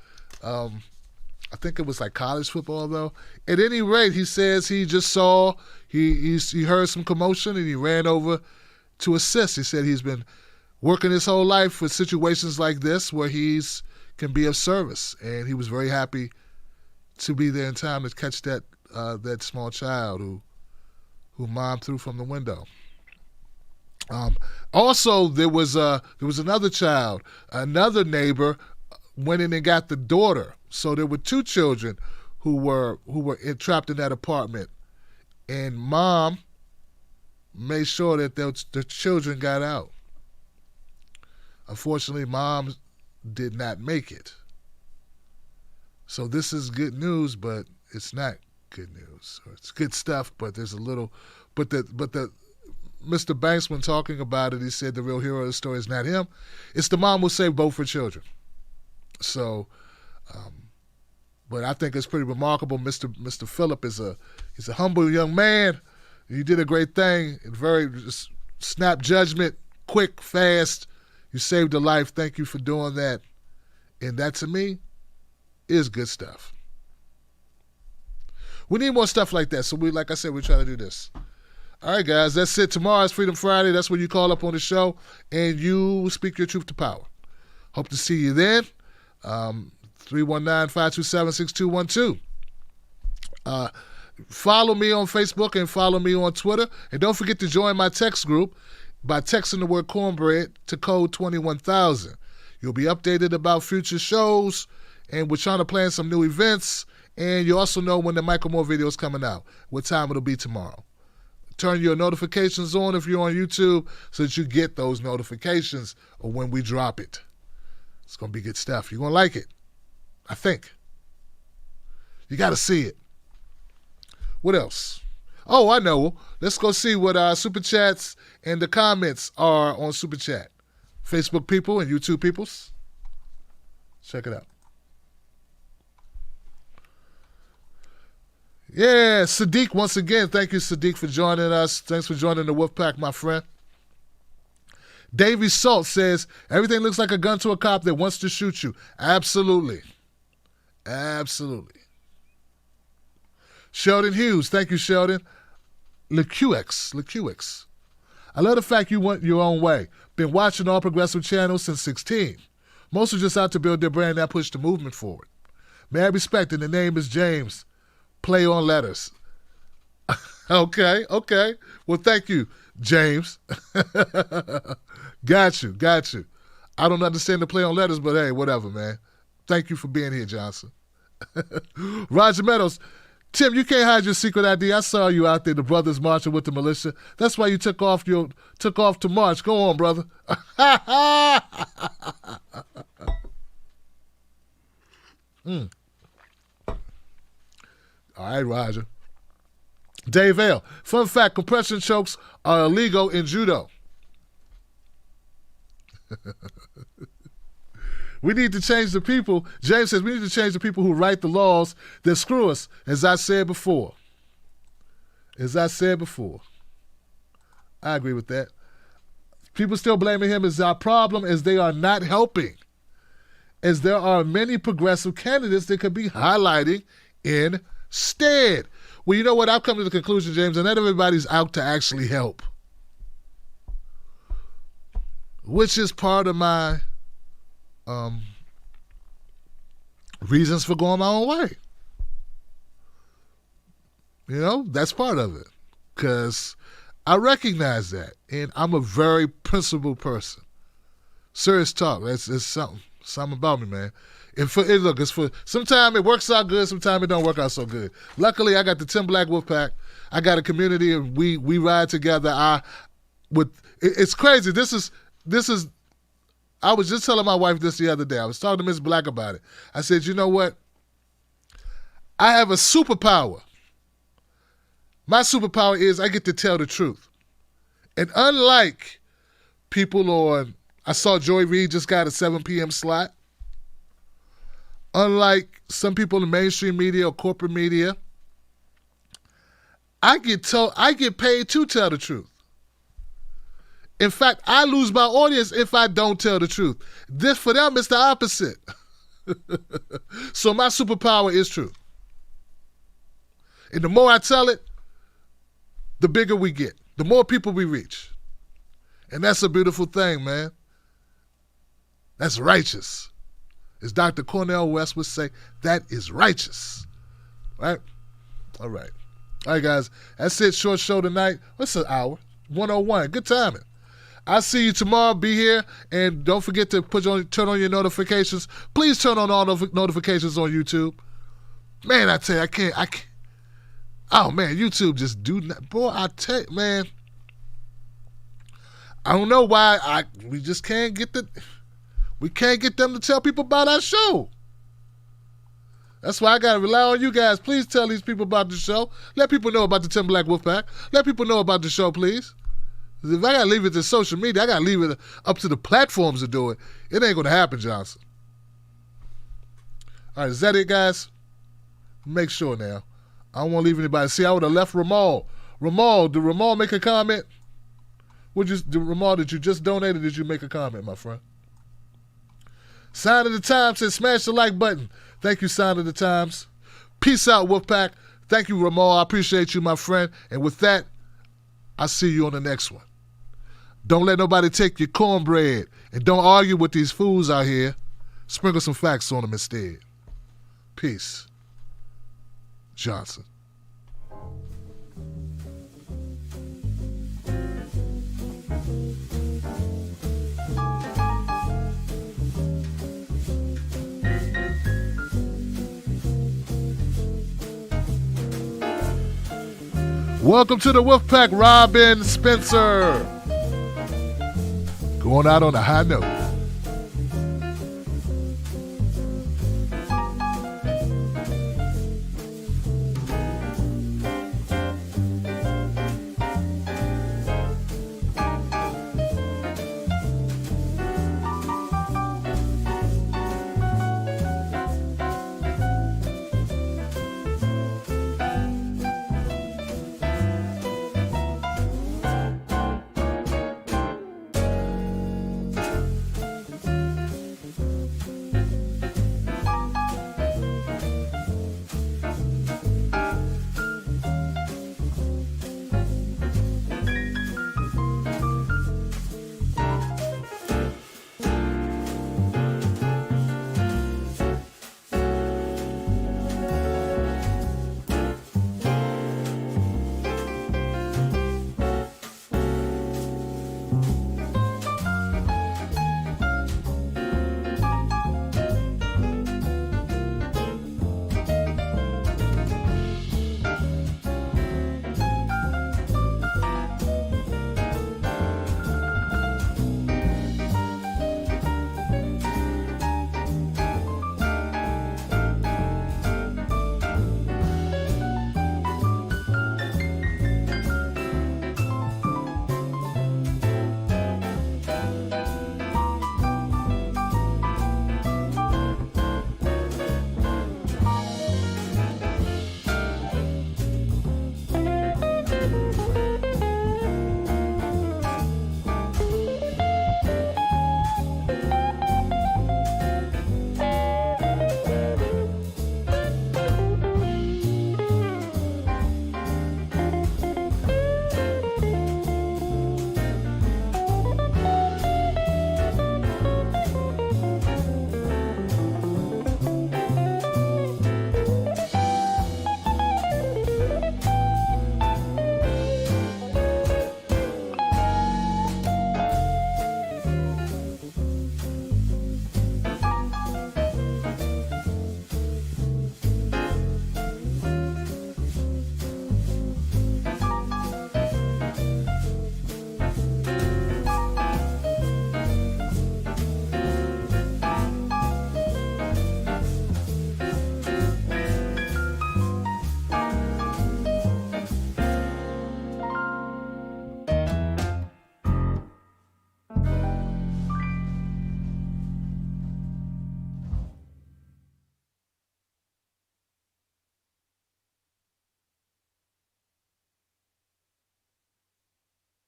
I think it was like college football though. At any rate, he says he just saw, he heard some commotion and he ran over to assist. He said he's been working his whole life for situations like this where he's can be of service, and he was very happy to be there in time to catch that that small child who mom threw from the window. Also, there was another child, another neighbor went in and got the daughter. So there were two children who were trapped in that apartment, and mom made sure that the children got out. Unfortunately, mom did not make it. So this is good news, but it's not good news. It's good stuff, but there's a little, but the Mr. Banks, when talking about it, he said the real hero of the story is not him. It's the mom who saved both her children. So, but I think it's pretty remarkable. Mr. Phillip he's a humble young man. You did a great thing. Very snap judgment, quick, fast. You saved a life. Thank you for doing that. And that, to me, is good stuff. We need more stuff like that. So like I said, we're trying to do this. All right, guys, that's it. Tomorrow is Freedom Friday. That's when you call up on the show and you speak your truth to power. Hope to see you then. 319-527-6212. Follow me on Facebook and follow me on Twitter. And don't forget to join my text group by texting the word cornbread to code 21000. You'll be updated about future shows, and we're trying to plan some new events, and you also know when the Michael Moore video is coming out, what time it'll be tomorrow. Turn your notifications on if you're on YouTube so that you get those notifications of when we drop it. It's going to be good stuff. You're going to like it, I think. You got to see it. What else? Oh, I know. Let's go see what our Super Chats and the comments are on Super Chat. Facebook people and YouTube peoples. Check it out. Yeah, Sadiq, once again, thank you, Sadiq, for joining us. Thanks for joining the Wolfpack, my friend. Davey Salt says, everything looks like a gun to a cop that wants to shoot you. Absolutely. Absolutely. Sheldon Hughes, thank you, Sheldon. LeQX. I love the fact you went your own way. Been watching all progressive channels since 16. Most are just out to build their brand that push the movement forward. Mad respect, and the name is James. Play on letters. Okay. Well, thank you, James. Got you. I don't understand the play on letters, but hey, whatever, man. Thank you for being here, Johnson. Roger Meadows. Tim, you can't hide your secret ID. I saw you out there, the brothers marching with the militia. That's why you took off to march. Go on, brother. All right, Roger. Dave L. Fun fact, compression chokes are illegal in judo. We need to change the people. James says we need to change the people who write the laws that screw us, as I said before. I agree with that. People still blaming him as our problem, as they are not helping. As there are many progressive candidates that could be highlighting instead. Well, you know what? I've come to the conclusion, James, and not everybody's out to actually help. Which is part of my reasons for going my own way. You know, that's part of it. Because I recognize that. And I'm a very principled person. Serious talk. It's something about me, man. Sometimes it works out good, sometimes it don't work out so good. Luckily, I got the Tim Black Wolfpack. I got a community, and we ride together. It's crazy. This is. I was just telling my wife this the other day. I was talking to Ms. Black about it. I said, you know what? I have a superpower. My superpower is I get to tell the truth. And unlike people I saw Joy Reid just got a 7 p.m. slot. Unlike some people in the mainstream media or corporate media, I get paid to tell the truth. In fact, I lose my audience if I don't tell the truth. This, for them, it's the opposite. So my superpower is truth. And the more I tell it, the bigger we get. The more people we reach. And that's a beautiful thing, man. That's righteous. As Dr. Cornel West would say, that is righteous. Right? All right. All right, guys. That's it. Short show tonight. What's an hour? 101. Good timing. I'll see you tomorrow. Be here. And don't forget to turn on your notifications. Please turn on all notifications on YouTube. Man, I tell you, I can't. Oh, man, YouTube just do not. Boy, I tell you, man. I don't know why we just can't get we can't get them to tell people about our show. That's why I got to rely on you guys. Please tell these people about the show. Let people know about the 10 Black Wolfpack. Let people know about the show, please. If I got to leave it to social media, I got to leave it up to the platforms to do it. It ain't going to happen, Johnson. All right, is that it, guys? Make sure now. I don't want to leave anybody. See, I would have left Ramal. Ramal, did Ramal make a comment? Ramal, did you just donate or did you make a comment, my friend? Sign of the Times says smash the like button. Thank you, Sign of the Times. Peace out, Wolfpack. Thank you, Ramal. I appreciate you, my friend. And with that, I'll see you on the next one. Don't let nobody take your cornbread. And don't argue with these fools out here. Sprinkle some facts on them instead. Peace. Johnson. Welcome to the Wolfpack, Robin Spencer. Going out on a high note.